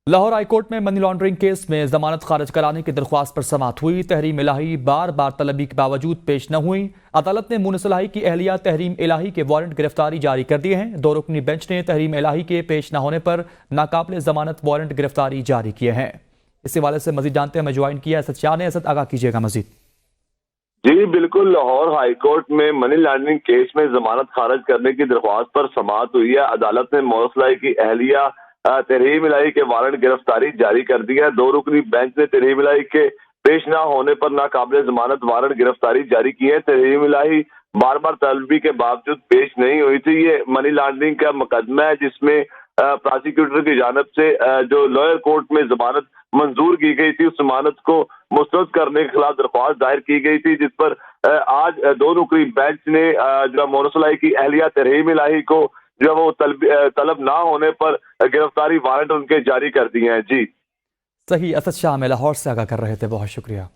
Lahore high court में money laundering case में जमानत खारिज कराने की दरख्वास्त पर समाअत हुई। तहरीम इलाही बार बार तलबी के बावजूद पेश न हुई। अदालत ने मुनिस इलाही की अहलिया तहरीम इलाही के वारंट गिरफ्तारी जारी कर दिए हैं। दो रुकनी बेंच ने तहरीम इलाही के पेश न होने पर नाकाबिल जमानत वारंट गिरफ्तारी जारी किए हैं। इस हवाले से मजीद जानते हैं, हमें ज्वाइन किया असद शाह ने। असद, आगाह कीजिएगा मजीद। जी बिल्कुल, लाहौर हाई कोर्ट में मनी लॉन्ड्रिंग केस में जमानत खारिज करने की दरख्वास्त पर समाअत हुई है। अदालत ने मुनिस इलाही की अहलिया तहरीम इलाही के वारंट गिरफ्तारी जारी कर दी है। दो रुकनी बेंच ने तहरीम इलाही के पेश न होने पर नाकाबिल जमानत वारंट गिरफ्तारी जारी की है। तहरीम इलाही बार बार तलबी के बावजूद पेश नहीं हुई थी। ये मनी लॉन्ड्रिंग का मुकदमा है जिसमें प्रोसिक्यूटर की जानब से जो लोअर कोर्ट में जमानत मंजूर की गई थी, उस जमानत को मुस्तरद करने के खिलाफ दरख्वास्त दायर की गई थी, जिस पर आज दो रुकनी बेंच ने जो मुनिस इलाही की अहलिया तहरीम इलाही को जो वो तलब ना होने पर गिरफ्तारी वारंट उनके जारी कर दिए हैं। जी सही, असद शाह में लाहौर से आगाह कर रहे थे, बहुत शुक्रिया।